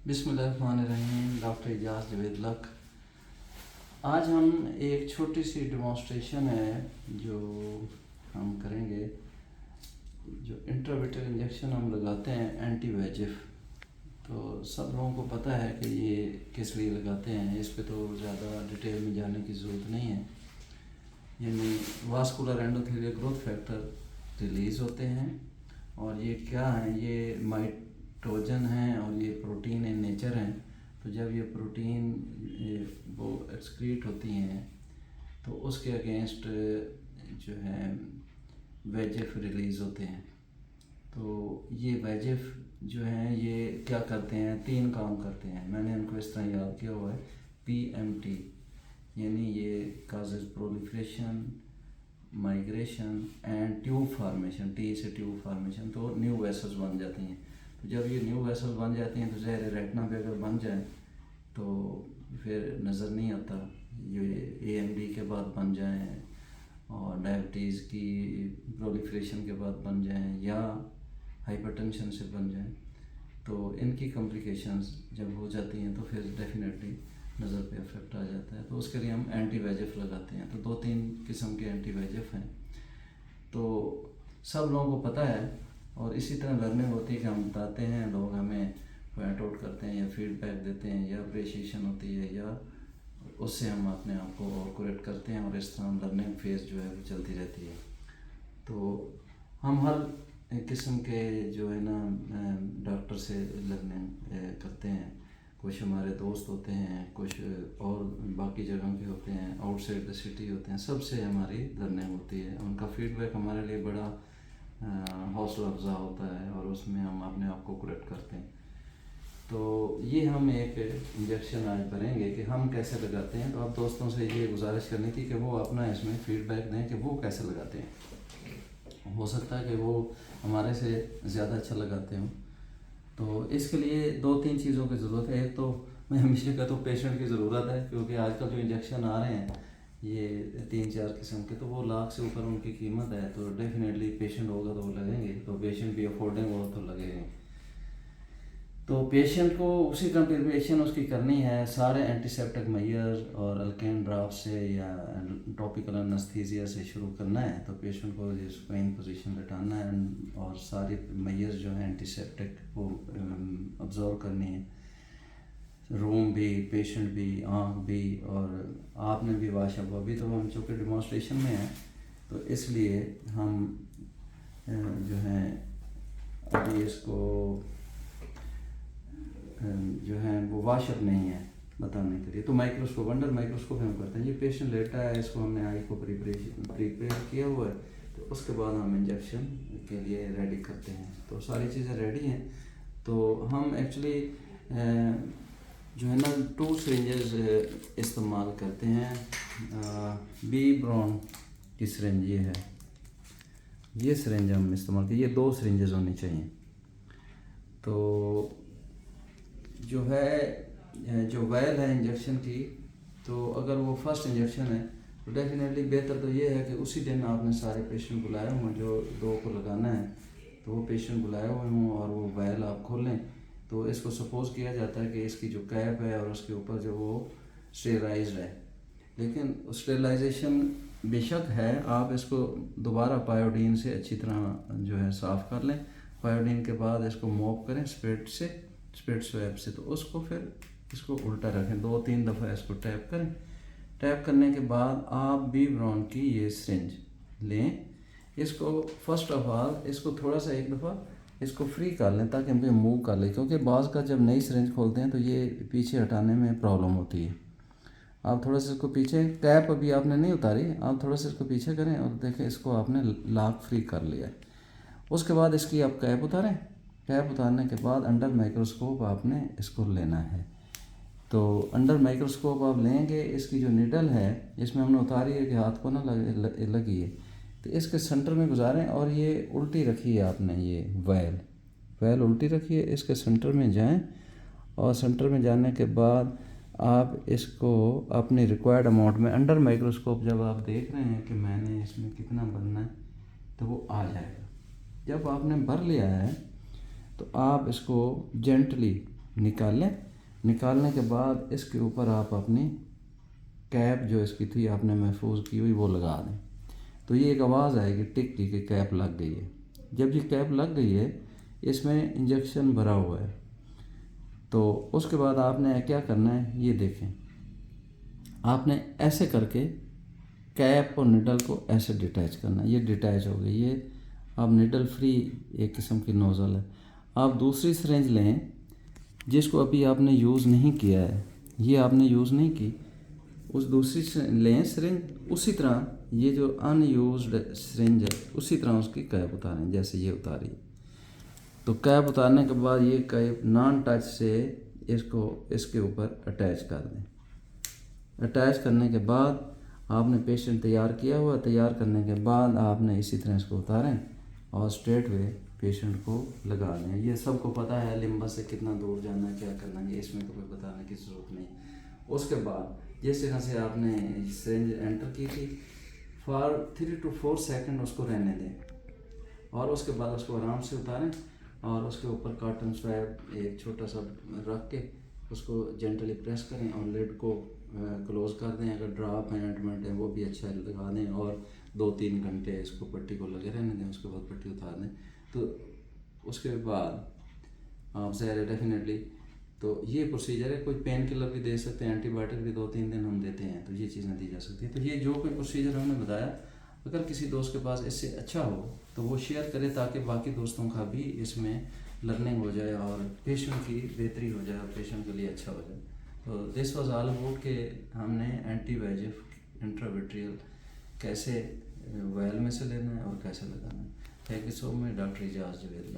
बिस्मिल्लाहिर्रहमानिर्रहीम। Doctor Ejaz Javed luck. आज हम एक छोटी सी डेमोंस्ट्रेशन है जो हम करेंगे। जो इंट्राविट्रेल इंजेक्शन हम लगाते हैं एंटी वेजिफ, तो सब लोगों को पता है कि ये किस लिए लगाते हैं। इस पे तो ज़्यादा डिटेल में जाने की ज़रूरत नहीं है। यानी vascular endothelial growth factor release होते हैं और ये क्या है, ये माइटोजन है और ये प्रोटीन इन नेचर हैं। तो जब ये प्रोटीन वो एक्सक्रीट होती हैं तो उसके अगेंस्ट जो है वेजिफ रिलीज़ होते हैं। तो ये वेजिफ जो हैं ये क्या करते हैं, 3 काम करते हैं। मैंने इनको इस तरह याद किया हुआ है, PMT, यानी ये causes proliferation, migration and tube formation. T से ट्यूब फार्मेशन, तो न्यू वेसल्स बन जाती हैं। तो जब ये न्यू वेसल्स बन जाती हैं तो ज़हर रेटिना पे अगर बन जाए तो फिर नज़र नहीं आता। ये AMD के बाद बन जाएं और डायबिटीज़ की प्रोलिफरेशन के बाद बन जाएं या हाइपरटेंशन से बन जाएं, तो इनकी कॉम्प्लिकेशंस जब हो जाती हैं तो फिर डेफिनेटली नज़र पे इफेक्ट आ जाता है। तो उसके लिए हम एंटी वेजिफ लगाते हैं। तो 2-3 किस्म के एंटी वेजिफ हैं, तो सब लोगों को पता है। और इसी तरह लर्निंग होती है कि हम बताते हैं, लोग हमें पॉइंट आउट करते हैं या फीडबैक देते हैं या अप्रिशिएशन होती है, या उससे हम अपने आप को और करेक्ट करते हैं। और इस तरह लर्निंग फेज़ जो है वो चलती रहती है। तो हम हर किस्म के जो है ना डॉक्टर से लर्निंग करते हैं। कुछ हमारे दोस्त होते हैं, कुछ और बाकी जगहों के होते हैं, आउटसाइड द सिटी होते हैं, सबसे हमारी लर्निंग होती है। उनका फीडबैक हमारे लिए बड़ा हौसला अफजा होता है और उसमें हम अपने आप को करेक्ट करते हैं। तो ये हम एक इंजेक्शन आज भरेंगे कि हम कैसे लगाते हैं। तो आप दोस्तों से ये गुजारिश करनी थी कि वो अपना इसमें फीडबैक दें कि वो कैसे लगाते हैं। हो सकता है कि वो हमारे से ज़्यादा अच्छा लगाते हों। तो इसके लिए 2-3 चीज़ों की ज़रूरत है। एक तो मैं हमेशा कहता हूँ पेशेंट की ज़रूरत है, क्योंकि आजकल जो इंजेक्शन आ रहे हैं ये 3-4 किस्म के, तो वो लाख से ऊपर उनकी कीमत है। तो डेफिनेटली पेशेंट होगा तो वो लगेंगे, तो पेशेंट भी अफोर्डिंग हो तो लगेंगे। तो पेशेंट को उसी तरह प्रिपरेशन उसकी करनी है, सारे एंटीसेप्टिक मेजर और अल्केन ड्राफ्ट से या टॉपिकल एनेस्थीसिया से शुरू करना है। तो पेशेंट को स्पाइन पोजीशन बैठाना है और सारी मेजर्स जो है एंटीसेप्टिक वो ऑब्जर्व करनी है। रूम भी, पेशेंट भी, आँख भी, और आपने भी वाशअप। अभी तो हम चूँकि डिमॉन्स्ट्रेशन में हैं तो इसलिए हम जो है अभी इसको जो है वो वाशअप नहीं है बताने के लिए। तो माइक्रोस्कोप, अंडर माइक्रोस्कोप हम करते हैं। ये पेशेंट लेटा है, इसको हमने आई को प्रिपेयर किया हुआ है, तो उसके बाद हम इंजेक्शन के लिए रेडी करते हैं। तो सारी चीज़ें रेडी हैं। तो हम एक्चुअली जो है ना 2 सिरिंजेस इस्तेमाल करते हैं। बी ब्राउन की सिरिंज ये है, ये सिरिंज हम इस्तेमाल करते हैं। ये 2 सिरिंजेस होनी चाहिए। तो जो है जो वायल है इंजेक्शन की, तो अगर वो फर्स्ट इंजेक्शन है तो डेफिनेटली बेहतर तो ये है कि उसी दिन आपने सारे पेशेंट बुलाए हों जो 2 को लगाना है, तो वो पेशेंट बुलाए हुए हों और वो वायल आप खोलें। तो इसको सपोज किया जाता है कि इसकी जो कैप है और उसके ऊपर जो वो स्टेरलाइज्ड है, लेकिन स्टेरलाइजेशन बेशक है, आप इसको दोबारा पायोडीन से अच्छी तरह जो है साफ़ कर लें। पायोडीन के बाद इसको मॉप करें स्पिरिट स्वैप से। तो उसको फिर इसको उल्टा रखें, 2-3 दफ़ा इसको टैप करें। टैप करने के बाद आप बी ब्राउन की ये सिरिंज लें। इसको फर्स्ट ऑफ ऑल इसको थोड़ा सा एक दफ़ा इसको फ्री कर लें ताकि हम मूव कर लें, क्योंकि बाज़ का जब नई सिरिंज खोलते हैं तो ये पीछे हटाने में प्रॉब्लम होती है। आप थोड़ा सा इसको पीछे, कैप अभी आपने नहीं उतारी, आप थोड़ा सा इसको पीछे करें और देखें इसको आपने लॉक फ्री कर लिया। उसके बाद इसकी आप कैप उतारें। कैप उतारने के बाद अंडर माइक्रोस्कोप आपने इसको लेना है। तो अंडर माइक्रोस्कोप आप लेंगे, इसकी जो निडल है इसमें हमने उतारी है कि हाथ को ना लगी है, तो इसके सेंटर में गुजारें और ये उल्टी रखी है आपने, ये वायल उल्टी रखी है। इसके सेंटर में जाएं और सेंटर में जाने के बाद आप इसको अपनी रिक्वायर्ड अमाउंट में अंडर माइक्रोस्कोप जब आप देख रहे हैं कि मैंने इसमें कितना भरना है तो वो आ जाएगा। जब आपने भर लिया है तो आप इसको जेंटली निकाल लें। निकालने के बाद इसके ऊपर आप अपनी कैप जो इसकी थी आपने महफूज की हुई वो लगा दें। तो ये एक आवाज़ आएगी टिक टिक की कैप लग गई है। जब ये कैप लग गई है, इसमें इंजेक्शन भरा हुआ है, तो उसके बाद आपने क्या करना है ये देखें। आपने ऐसे करके कैप और निडल को ऐसे डिटैच करना है। ये डिटैच हो गई। ये अब निडल फ्री एक किस्म की नोज़ल है। आप दूसरी सिरिंज लें जिसको अभी आपने यूज़ नहीं किया है, ये आपने यूज़ नहीं की, उस दूसरी लें सिरिंज, उसी तरह ये जो अनयूज्ड सिरिंज है उसी तरह उसकी कैप उतारें जैसे ये उतारी। तो कैप उतारने के बाद ये कैप नॉन टच से इसको इसके ऊपर अटैच कर दें। अटैच करने के बाद आपने पेशेंट तैयार किया हुआ, तैयार करने के बाद आपने इसी तरह इसको उतारें और स्ट्रेट वे पेशेंट को लगा दें। ये सबको पता है लिम्बस से कितना दूर जाना है, क्या करना है, इसमें तो कोई बताने की ज़रूरत नहीं। उसके बाद जिस तरह से आपने सिरिंज एंटर की थी, फॉर 3 to 4 सेकंड उसको रहने दें और उसके बाद उसको आराम से उतारें और उसके ऊपर कॉटन स्वैब एक छोटा सा रख के उसको जेंटली प्रेस करें और लिड को क्लोज़ कर दें। अगर ड्रॉप है एडमेंट है वो भी अच्छा लगा दें और 2-3 घंटे इसको पट्टी को लगे रहने दें। उसके बाद पट्टी उतार दें। तो उसके बाद आप ज़ाहिर डेफिनेटली तो ये प्रोसीजर है। कोई पेन किलर भी दे सकते हैं, एंटीबायोटिक भी 2-3 दिन हम देते हैं, तो ये चीज़ें दी जा सकती हैं। तो ये जो कोई प्रोसीजर हमने बताया, अगर किसी दोस्त के पास इससे अच्छा हो तो वो शेयर करे ताकि बाकी दोस्तों का भी इसमें लर्निंग हो जाए और पेशेंट की बेहतरी हो जाए और पेशेंट के लिए अच्छा हो जाए। तो दिस वाज ऑल अबाउट कि हमने एंटी-VEGF इंट्राविट्रियल कैसे वायल में से लेना है और कैसे लगाना है। Thank you so much, doctor Ejaz Javed.